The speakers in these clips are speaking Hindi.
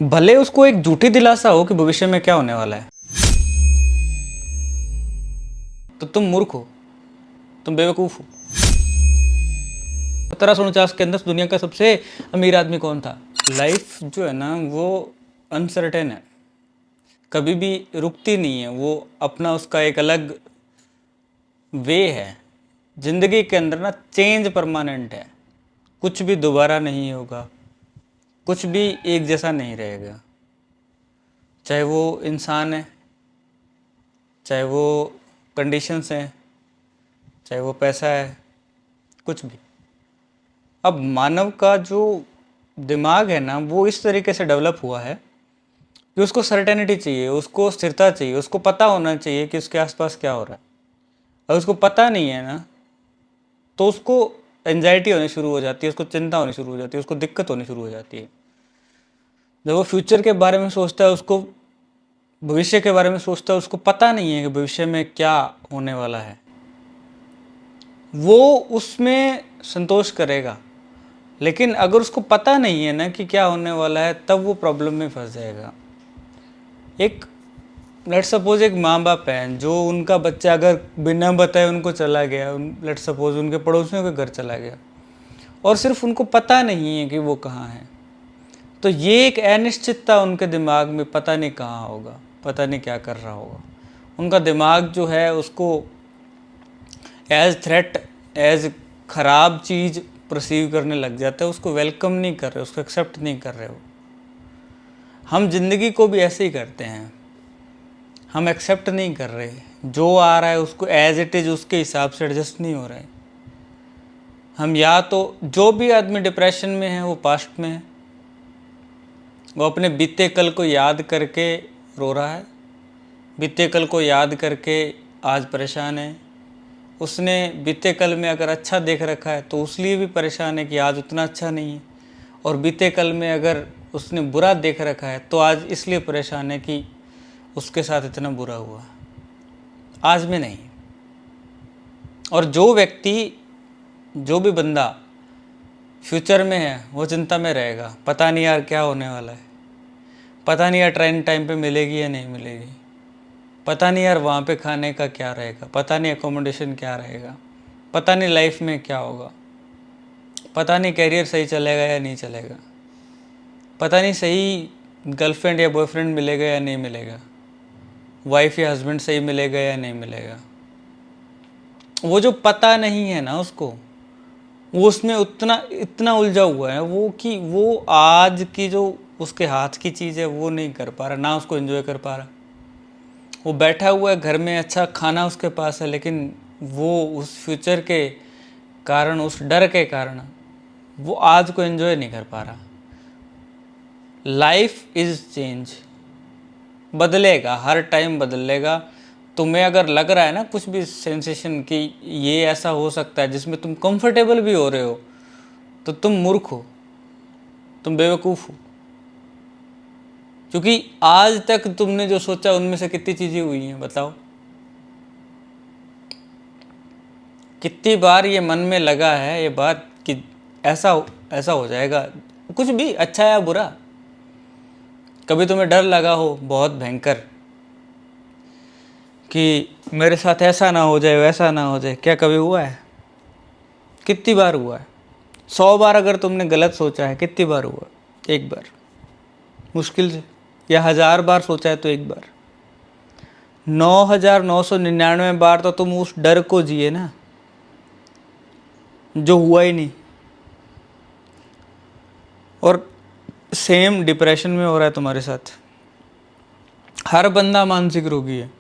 भले उसको एक झूठी दिलासा हो कि भविष्य में क्या होने वाला है, तो तुम मूर्ख हो, तुम बेवकूफ हो। 1749 के अंदर दुनिया का सबसे अमीर आदमी कौन था? लाइफ जो है ना वो अनसर्टेन है, कभी भी रुकती नहीं है। वो अपना उसका एक अलग वे है। जिंदगी के अंदर ना चेंज परमानेंट है, कुछ भी दोबारा नहीं होगा, कुछ भी एक जैसा नहीं रहेगा। चाहे वो इंसान है, चाहे वो कंडीशंस हैं, चाहे वो पैसा है, कुछ भी। अब मानव का जो दिमाग है ना वो इस तरीके से डेवलप हुआ है कि उसको सर्टेनिटी चाहिए, उसको स्थिरता चाहिए, उसको पता होना चाहिए कि उसके आसपास क्या हो रहा है। अगर उसको पता नहीं है ना तो उसको एंजाइटी होनी शुरू हो जाती है, उसको चिंता होनी शुरू हो जाती है, उसको दिक्कत होनी शुरू हो जाती है। जब वो फ्यूचर के बारे में सोचता है, उसको भविष्य के बारे में सोचता है, उसको पता नहीं है कि भविष्य में क्या होने वाला है, वो उसमें संतोष करेगा। लेकिन अगर उसको पता नहीं है ना कि क्या होने वाला है, तब वो प्रॉब्लम में फंस जाएगा। एक लेट सपोज एक माँ बाप हैं जो उनका बच्चा अगर बिना बताए उनको चला गया, लेट सपोज उनके पड़ोसियों के घर चला गया और सिर्फ उनको पता नहीं है कि वो कहाँ है, तो ये एक अनिश्चितता उनके दिमाग में, पता नहीं कहाँ होगा, पता नहीं क्या कर रहा होगा। उनका दिमाग जो है उसको एज थ्रेट, एज खराब चीज़ परसीव करने लग जाता है, उसको वेलकम नहीं कर रहे, उसको एक्सेप्ट नहीं कर रहे हो। हम जिंदगी को भी ऐसे ही करते हैं, हम एक्सेप्ट नहीं कर रहे, जो आ रहा है उसको एज इट इज़ उसके हिसाब से एडजस्ट नहीं हो रहे। हम या तो जो भी आदमी डिप्रेशन में है वो पास्ट में है, वो अपने बीते कल को याद करके रो रहा है, बीते कल को याद करके आज परेशान है। उसने बीते कल में अगर अच्छा देख रखा है तो उसलिए भी परेशान है कि आज उतना अच्छा नहीं है, और बीते कल में अगर उसने बुरा देख रखा है तो आज इसलिए परेशान है कि उसके साथ इतना बुरा हुआ, आज में नहीं। और जो व्यक्ति, जो भी बंदा फ्यूचर में है वो चिंता में रहेगा, पता नहीं यार क्या होने वाला है, पता नहीं यार ट्रेन टाइम पे मिलेगी या नहीं मिलेगी, पता नहीं यार वहाँ पे खाने का क्या रहेगा, पता नहीं एकोमोडेशन क्या रहेगा, पता नहीं लाइफ में क्या होगा, पता नहीं कैरियर सही चलेगा या नहीं चलेगा, पता नहीं सही गर्लफ्रेंड या बॉयफ्रेंड मिलेगा या नहीं मिलेगा, वाइफ या हस्बैंड सही मिलेगा या नहीं मिलेगा। वो जो पता नहीं है ना उसको, वो उसमें उतना इतना उलझा हुआ है वो कि वो आज की जो उसके हाथ की चीज़ है वो नहीं कर पा रहा, ना उसको एंजॉय कर पा रहा। वो बैठा हुआ है घर में, अच्छा खाना उसके पास है, लेकिन वो उस फ्यूचर के कारण, उस डर के कारण वो आज को एंजॉय नहीं कर पा रहा। लाइफ इज़ चेंज, बदलेगा, हर टाइम बदलेगा। तुम्हें अगर लग रहा है ना कुछ भी सेंसेशन कि ये ऐसा हो सकता है जिसमें तुम कंफर्टेबल भी हो रहे हो, तो तुम मूर्ख हो, तुम बेवकूफ़ हो। क्योंकि आज तक तुमने जो सोचा उनमें से कितनी चीज़ें हुई हैं बताओ? कितनी बार ये मन में लगा है ये बात कि ऐसा हो जाएगा, कुछ भी अच्छा या बुरा। कभी तुम्हें डर लगा हो बहुत भयंकर कि मेरे साथ ऐसा ना हो जाए, वैसा ना हो जाए? क्या कभी हुआ है? कितनी बार हुआ है? 100 बार अगर तुमने गलत सोचा है, कितनी बार हुआ? एक बार मुश्किल से। या 1000 बार सोचा है तो एक बार। 9999 बार तो तुम उस डर को जिए ना, जो हुआ ही नहीं। और सेम डिप्रेशन में हो रहा है तुम्हारे साथ। हर बंदा मानसिक रोगी है,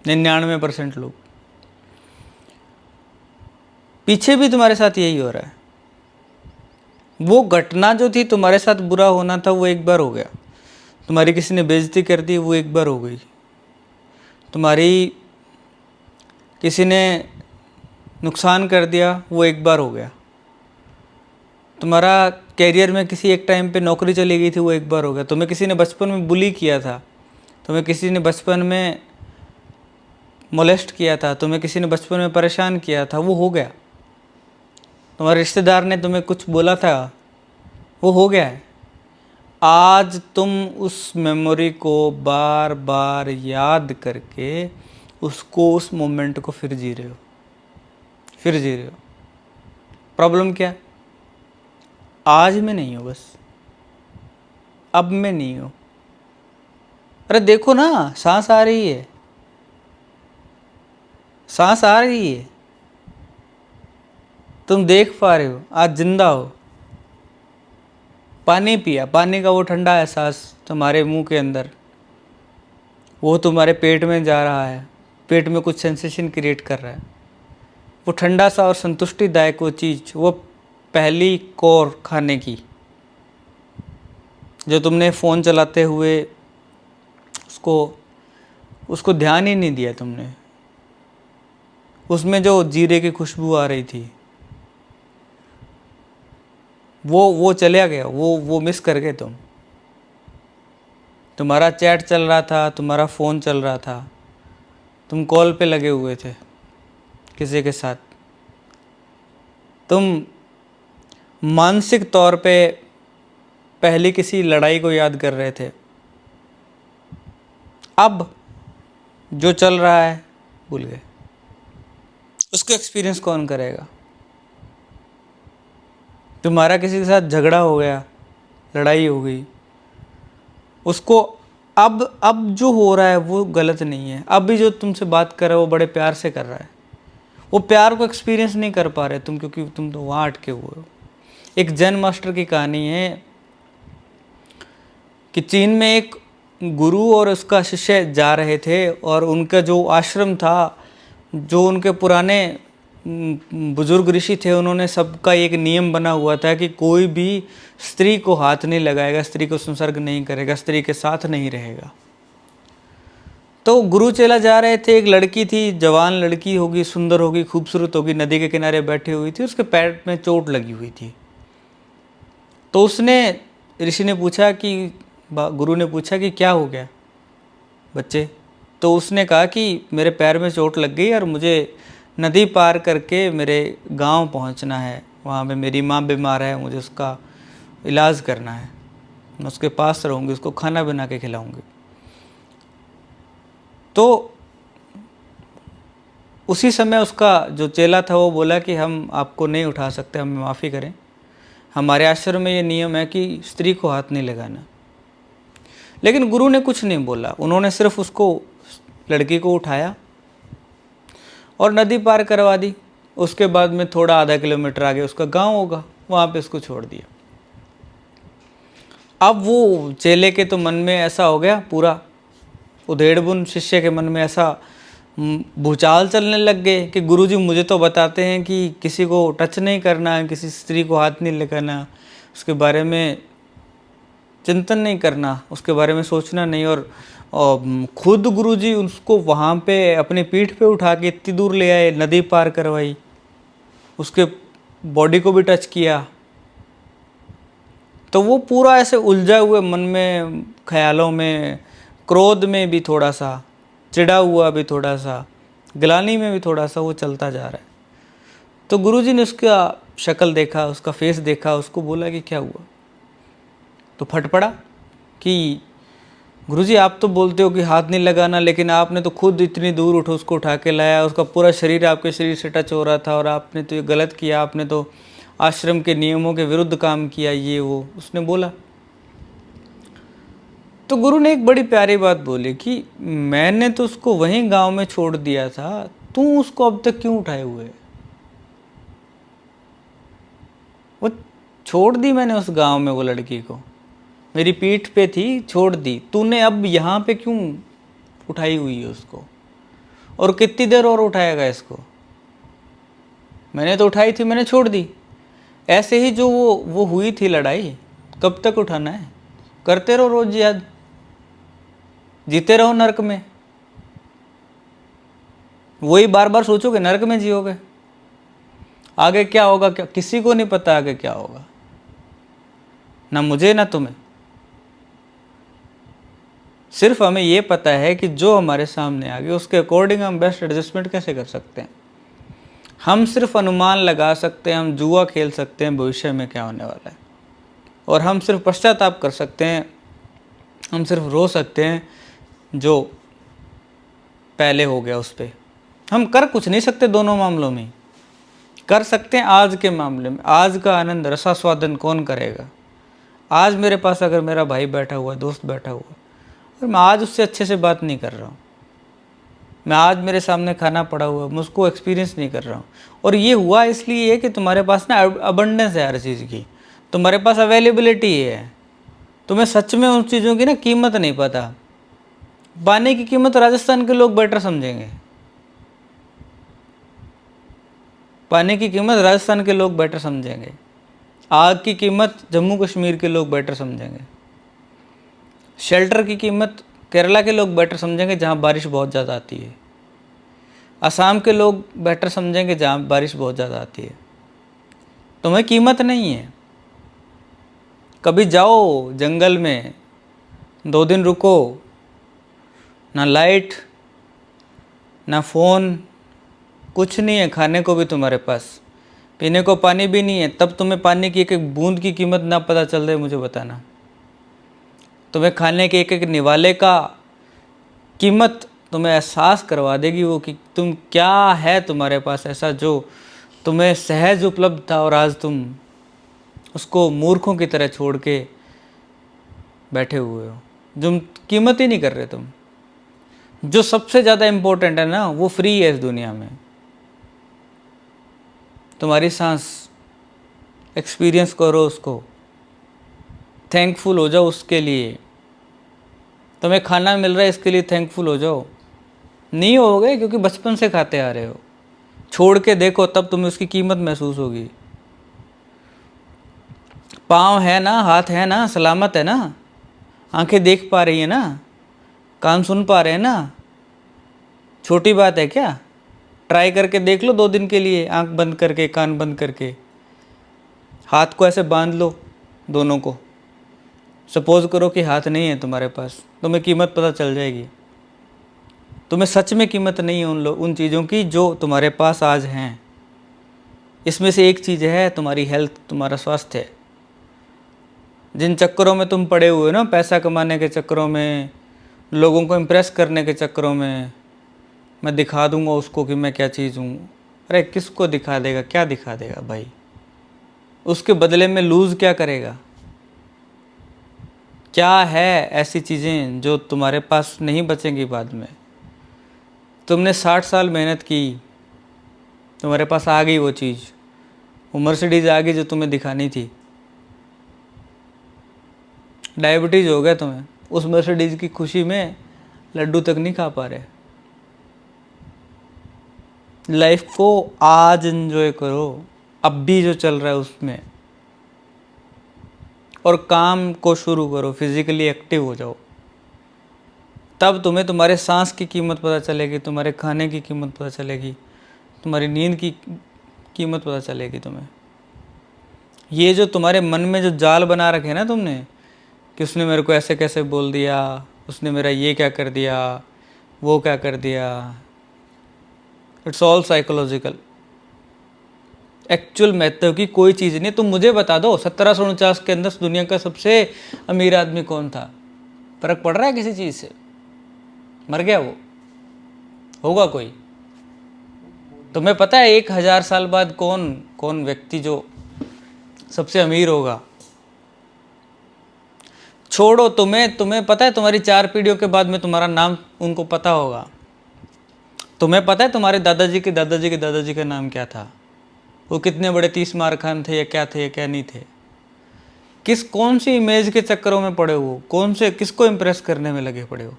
99% लोग। पीछे भी तुम्हारे साथ यही हो रहा है। वो घटना जो थी तुम्हारे साथ बुरा होना था वो एक बार हो गया, तुम्हारी किसी ने बेइज्जती कर दी वो एक बार हो गई, तुम्हारी किसी ने नुकसान कर दिया वो एक बार हो गया, तुम्हारा कैरियर में किसी एक टाइम पे नौकरी चली गई थी वो एक बार हो गया, तुम्हें किसी ने बचपन में बुली किया था, तुम्हें किसी ने बचपन में मोलेस्ट किया था, तुम्हें किसी ने बचपन में परेशान किया था, वो हो गया। तुम्हारे रिश्तेदार ने तुम्हें कुछ बोला था, वो हो गया है। आज तुम उस मेमोरी को बार बार याद करके उसको, उस मोमेंट को फिर जी रहे हो, फिर जी रहे हो। प्रॉब्लम क्या है? आज में नहीं हो, बस अब में नहीं हो। अरे देखो ना, सांस आ रही है, सांस आ रही है, तुम देख पा रहे हो, आज जिंदा हो। पानी पिया, पानी का वो ठंडा एहसास तुम्हारे मुंह के अंदर, वो तुम्हारे पेट में जा रहा है, पेट में कुछ सेंसेशन क्रिएट कर रहा है। वो ठंडा सा और संतुष्टिदायक वो चीज़, वो पहली कोर खाने की जो तुमने फ़ोन चलाते हुए उसको उसको ध्यान ही नहीं दिया तुमने, उसमें जो जीरे की खुशबू आ रही थी, वो चला गया, वो मिस कर गए तुम। तुम्हारा चैट चल रहा था, तुम्हारा फ़ोन चल रहा था, तुम कॉल पे लगे हुए थे किसी के साथ, तुम मानसिक तौर पे पहली किसी लड़ाई को याद कर रहे थे। अब जो चल रहा है भूल गए, उसको एक्सपीरियंस कौन करेगा? तुम्हारा किसी के साथ झगड़ा हो गया, लड़ाई हो गई, उसको अब जो हो रहा है वो गलत नहीं है। अब भी जो तुमसे बात कर रहा है वो बड़े प्यार से कर रहा है, वो प्यार को एक्सपीरियंस नहीं कर पा रहे तुम, क्योंकि तुम तो वहाँ अटके हुए हो। एक जैन मास्टर की कहानी है कि चीन में एक गुरु और उसका शिष्य जा रहे थे, और उनका जो आश्रम था, जो उनके पुराने बुजुर्ग ऋषि थे, उन्होंने सबका एक नियम बना हुआ था कि कोई भी स्त्री को हाथ नहीं लगाएगा, स्त्री को संसर्ग नहीं करेगा, स्त्री के साथ नहीं रहेगा। तो गुरु चेला जा रहे थे, एक लड़की थी, जवान लड़की होगी, सुंदर होगी, खूबसूरत होगी, नदी के किनारे बैठी हुई थी, उसके पैर में चोट लगी हुई थी। तो उसने, ऋषि ने पूछा कि, गुरु ने पूछा कि क्या हो गया बच्चे? तो उसने कहा कि मेरे पैर में चोट लग गई और मुझे नदी पार करके मेरे गांव पहुंचना है, वहाँ पे मेरी माँ बीमार है, मुझे उसका इलाज करना है, मैं उसके पास रहूँगी, उसको खाना बना के खिलाऊँगी। तो उसी समय उसका जो चेला था वो बोला कि हम आपको नहीं उठा सकते, हमें माफ़ी करें, हमारे आश्रम में ये नियम है कि स्त्री को हाथ नहीं लगाना। लेकिन गुरु ने कुछ नहीं बोला, उन्होंने सिर्फ उसको, लड़की को उठाया और नदी पार करवा दी। उसके बाद में थोड़ा आधा किलोमीटर आगे उसका गांव होगा, वहाँ पे उसको छोड़ दिया। अब वो चेले के तो मन में ऐसा हो गया, पूरा उधेड़बुन शिष्य के मन में ऐसा भूचाल चलने लग गए कि गुरुजी मुझे तो बताते हैं कि किसी को टच नहीं करना है, किसी स्त्री को हाथ नहीं लगाना, उसके बारे में चिंतन नहीं करना, उसके बारे में सोचना नहीं, और खुद गुरुजी उसको वहाँ पे अपनी पीठ पे उठा के इतनी दूर ले आए, नदी पार करवाई, उसके बॉडी को भी टच किया। तो वो पूरा ऐसे उलझा हुए मन में, ख्यालों में, क्रोध में भी थोड़ा सा, चिढ़ा हुआ भी थोड़ा सा, ग्लानि में भी थोड़ा सा, वो चलता जा रहा है। तो गुरुजी ने उसका शक्ल देखा, उसका फेस देखा, उसको बोला कि क्या हुआ? तो फट पड़ा कि गुरुजी आप तो बोलते हो कि हाथ नहीं लगाना, लेकिन आपने तो खुद इतनी दूर उठो, उसको उठा के लाया, उसका पूरा शरीर आपके शरीर से टच हो रहा था, और आपने तो ये गलत किया, आपने तो आश्रम के नियमों के विरुद्ध काम किया, ये वो उसने बोला। तो गुरु ने एक बड़ी प्यारी बात बोली कि मैंने तो उसको वहीं गांव में छोड़ दिया था, तू उसको अब तक क्यों उठाए हुए? वो छोड़ दी मैंने उस गांव में, वो लड़की को मेरी पीठ पे थी, छोड़ दी, तूने अब यहाँ पे क्यों उठाई हुई है उसको? और कितनी देर और उठाएगा इसको? मैंने तो उठाई थी, मैंने छोड़ दी। ऐसे ही जो वो हुई थी लड़ाई, कब तक उठाना है? करते रहो रोज याद, जीते रहो नरक में, वही बार बार सोचोगे, नरक में जियोगे। आगे क्या होगा, क्या किसी को नहीं पता आगे क्या होगा, ना मुझे ना तुम्हें। सिर्फ हमें ये पता है कि जो हमारे सामने आ गया उसके अकॉर्डिंग हम बेस्ट एडजस्टमेंट कैसे कर सकते हैं। हम सिर्फ अनुमान लगा सकते हैं, हम जुआ खेल सकते हैं भविष्य में क्या होने वाला है। और हम सिर्फ पश्चाताप कर सकते हैं, हम सिर्फ रो सकते हैं जो पहले हो गया उस पर। हम कर कुछ नहीं सकते दोनों मामलों में। कर सकते हैं आज के मामले में, आज का आनंद रसास्वादन कौन करेगा। आज मेरे पास अगर मेरा भाई बैठा हुआ, दोस्त बैठा हुआ, और मैं आज उससे अच्छे से बात नहीं कर रहा हूँ, मैं आज मेरे सामने खाना पड़ा हुआ, मैं उसको एक्सपीरियंस नहीं कर रहा हूँ। और ये हुआ इसलिए कि तुम्हारे पास ना अबंडेंस है हर चीज़ की, तुम्हारे पास अवेलेबिलिटी है, तुम्हें सच में उन चीज़ों की ना कीमत नहीं पता। पानी की कीमत राजस्थान के लोग बेटर समझेंगे, पानी की कीमत राजस्थान के लोग बेटर समझेंगे, आग की कीमत जम्मू कश्मीर के लोग बेटर समझेंगे, शेल्टर की कीमत केरला के लोग बेटर समझेंगे जहाँ बारिश बहुत ज़्यादा आती है, असम के लोग बेटर समझेंगे जहाँ बारिश बहुत ज़्यादा आती है। तुम्हें कीमत नहीं है। कभी जाओ जंगल में, 2 दिन रुको, ना लाइट ना फ़ोन, कुछ नहीं है, खाने को भी तुम्हारे पास, पीने को पानी भी नहीं है, तब तुम्हें पानी की एक एक बूंद की कीमत ना पता चल रही, मुझे बताना। तुम्हें खाने के एक एक निवाले का कीमत तुम्हें एहसास करवा देगी वो कि तुम क्या है तुम्हारे पास ऐसा जो तुम्हें सहज उपलब्ध था और आज तुम उसको मूर्खों की तरह छोड़ के बैठे हुए हो, जो कीमत ही नहीं कर रहे तुम। जो सबसे ज़्यादा इम्पोर्टेंट है ना, वो फ्री है इस दुनिया में, तुम्हारी सांस। एक्सपीरियंस करो उसको, थैंकफुल हो जाओ उसके लिए। तुम्हें खाना मिल रहा है इसके लिए थैंकफुल हो जाओ। नहीं होगे क्योंकि बचपन से खाते आ रहे हो। छोड़ के देखो तब तुम्हें उसकी कीमत महसूस होगी। पाँव है ना, हाथ है ना, सलामत है ना, आंखें देख पा रही है ना, कान सुन पा रहे हैं ना, छोटी बात है क्या? ट्राई करके देख लो 2 दिन के लिए, आंख बंद करके, कान बंद करके, हाथ को ऐसे बांध लो दोनों को। सपोज करो कि हाथ नहीं है तुम्हारे पास, तुम्हें कीमत पता चल जाएगी। तुम्हें सच में कीमत नहीं है उन चीज़ों की जो तुम्हारे पास आज हैं। इसमें से एक चीज़ है तुम्हारी हेल्थ, तुम्हारा स्वास्थ्य। जिन चक्करों में तुम पड़े हुए हो ना, पैसा कमाने के चक्करों में, लोगों को इम्प्रेस करने के चक्करों में, मैं दिखा दूंगा उसको कि मैं क्या चीज़ हूँ। अरे किसको दिखा देगा, क्या दिखा देगा भाई? उसके बदले में लूज़ क्या करेगा? क्या है ऐसी चीज़ें जो तुम्हारे पास नहीं बचेंगी बाद में? तुमने 60 साल मेहनत की, तुम्हारे पास आ गई वो चीज़, वो मर्सिडीज़ आ गई जो तुम्हें दिखानी थी। डायबिटीज़ हो गया तुम्हें, उस मर्सिडीज़ की खुशी में लड्डू तक नहीं खा पा रहे। लाइफ को आज एंजॉय करो, अब भी जो चल रहा है उसमें, और काम को शुरू करो, फिजिकली एक्टिव हो जाओ। तब तुम्हें तुम्हारे सांस की कीमत पता चलेगी, तुम्हारे खाने की कीमत पता चलेगी, तुम्हारी नींद की कीमत पता चलेगी तुम्हें। ये जो तुम्हारे मन में जो जाल बना रखे ना तुमने कि उसने मेरे को ऐसे कैसे बोल दिया, उसने मेरा ये क्या कर दिया, वो क्या कर दिया, इट्स ऑल साइकोलॉजिकल। एक्चुअल महत्व की कोई चीज़ नहीं। तुम मुझे बता दो 1749 के अंदर दुनिया का सबसे अमीर आदमी कौन था? फर्क पड़ रहा है किसी चीज़ से? मर गया वो, होगा कोई? तुम्हें पता है 1000 साल बाद कौन कौन व्यक्ति जो सबसे अमीर होगा? छोड़ो, तुम्हें पता है तुम्हारी 4 पीढ़ियों के बाद में तुम्हारा नाम उनको पता होगा। तुम्हें पता है तुम्हारे दादाजी के दादाजी के दादाजी का नाम क्या था? वो कितने बड़े 30 मार खान थे, या क्या थे या क्या नहीं थे? कौन सी इमेज के चक्करों में पड़े हो? किसको इम्प्रेस करने में लगे पड़े हो?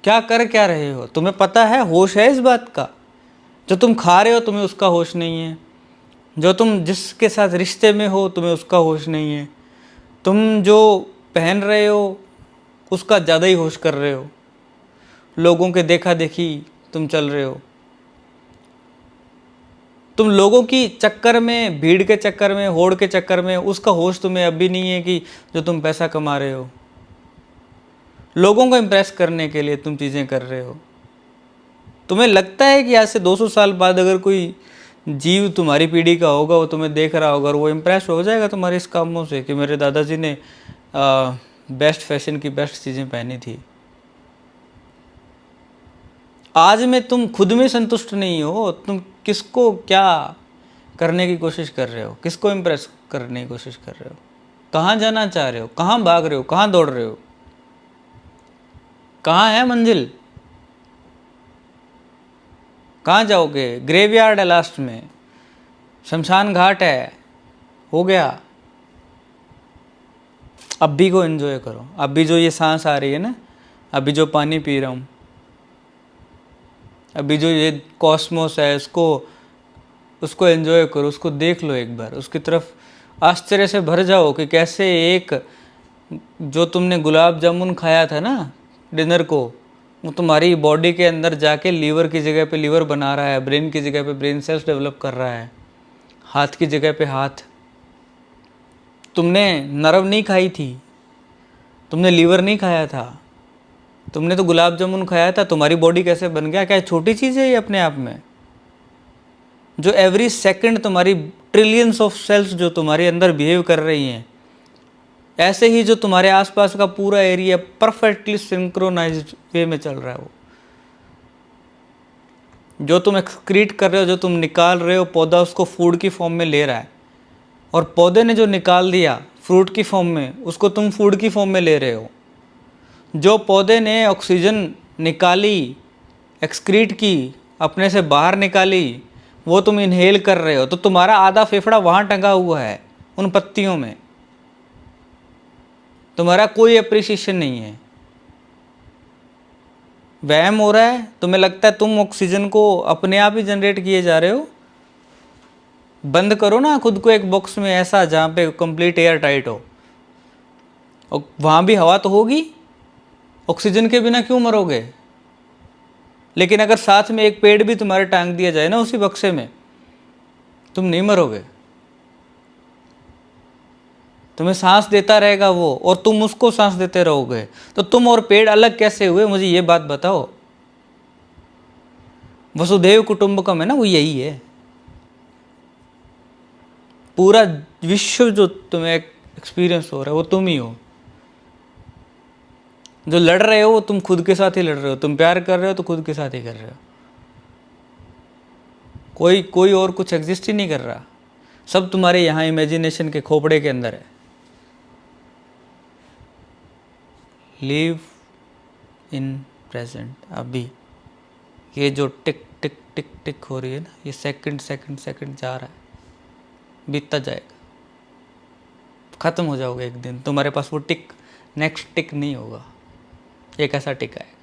क्या रहे हो? तुम्हें पता है, होश है इस बात का? जो तुम खा रहे हो तुम्हें उसका होश नहीं है, जो तुम जिसके साथ रिश्ते में हो तुम्हें उसका होश नहीं है, तुम जो पहन रहे हो उसका ज़्यादा ही होश कर रहे हो, लोगों के देखा देखी तुम चल रहे हो। तुम लोगों की चक्कर में, भीड़ के चक्कर में, होड़ के चक्कर में, उसका होश तुम्हें अब भी नहीं है कि जो तुम पैसा कमा रहे हो, लोगों को इम्प्रेस करने के लिए तुम चीज़ें कर रहे हो। तुम्हें लगता है कि आज से 200 साल बाद अगर कोई जीव तुम्हारी पीढ़ी का होगा, वो तुम्हें देख रहा होगा और वो इम्प्रेस हो जाएगा तुम्हारे इस कामों से कि मेरे दादाजी ने बेस्ट फैशन की बेस्ट चीज़ें पहनी थी। आज में तुम खुद में संतुष्ट नहीं हो, तुम किसको क्या करने की कोशिश कर रहे हो, किसको इम्प्रेस करने की कोशिश कर रहे हो, कहाँ जाना चाह रहे हो, कहाँ भाग रहे हो, कहाँ दौड़ रहे हो, कहाँ है मंजिल, कहाँ जाओगे? ग्रेवयार्ड है लास्ट में, शमशान घाट है, हो गया। अभी को एंजॉय करो, अभी जो ये सांस आ रही है ना, अभी जो पानी पी रहा हूँ, अभी जो ये कॉस्मोस है, उसको एंजॉय करो, उसको देख लो एक बार, उसकी तरफ आश्चर्य से भर जाओ कि कैसे एक जो तुमने गुलाब जामुन खाया था ना डिनर को, वो तुम्हारी बॉडी के अंदर जाके लीवर की जगह पे लीवर बना रहा है, ब्रेन की जगह पे ब्रेन सेल्स डेवलप कर रहा है, हाथ की जगह पे हाथ। तुमने नरव नहीं खाई थी, तुमने लीवर नहीं खाया था, तुमने तो गुलाब जामुन खाया था। तुम्हारी बॉडी कैसे बन गया? क्या छोटी चीज़ है ये अपने आप में? जो एवरी सेकंड तुम्हारी ट्रिलियंस ऑफ सेल्स जो तुम्हारे अंदर बिहेव कर रही हैं, ऐसे ही जो तुम्हारे आसपास का पूरा एरिया परफेक्टली सिंक्रोनाइज्ड वे में चल रहा है। वो जो तुम एक्सक्रीट कर रहे हो, जो तुम निकाल रहे हो, पौधा उसको फूड की फॉर्म में ले रहा है, और पौधे ने जो निकाल दिया फ्रूट की फॉर्म में, उसको तुम फूड की फॉर्म में ले रहे हो। जो पौधे ने ऑक्सीजन निकाली, एक्सक्रीट की, अपने से बाहर निकाली, वो तुम इनहेल कर रहे हो। तो तुम्हारा आधा फेफड़ा वहाँ टंगा हुआ है उन पत्तियों में, तुम्हारा कोई अप्रिसिएशन नहीं है। वहम हो रहा है, तुम्हें लगता है तुम ऑक्सीजन को अपने आप ही जनरेट किए जा रहे हो। बंद करो ना खुद को एक बॉक्स में ऐसा जहाँ पे कंप्लीट एयर टाइट हो, और वहाँ भी हवा तो होगी, ऑक्सीजन के बिना क्यों मरोगे? लेकिन अगर साथ में एक पेड़ भी तुम्हारे टांग दिया जाए ना उसी बक्से में, तुम नहीं मरोगे। तुम्हें सांस देता रहेगा वो, और तुम उसको सांस देते रहोगे। तो तुम और पेड़ अलग कैसे हुए, मुझे ये बात बताओ। वसुधैव कुटुंबकम है ना, वो यही है। पूरा विश्व जो तुम्हें एक्सपीरियंस हो रहा है वो तुम ही हो। जो लड़ रहे हो वो तुम खुद के साथ ही लड़ रहे हो, तुम प्यार कर रहे हो तो खुद के साथ ही कर रहे हो। कोई और कुछ एग्जिस्ट ही नहीं कर रहा, सब तुम्हारे यहाँ इमेजिनेशन के खोपड़े के अंदर है। Live in present. अभी ये जो टिक टिक टिक टिक हो रही है ना, ये सेकंड सेकंड सेकंड जा रहा है, बीतता जाएगा, ख़त्म हो जाओगे एक दिन। तुम्हारे पास वो टिक, नेक्स्ट टिक नहीं होगा, एक ऐसा टिक आएगा।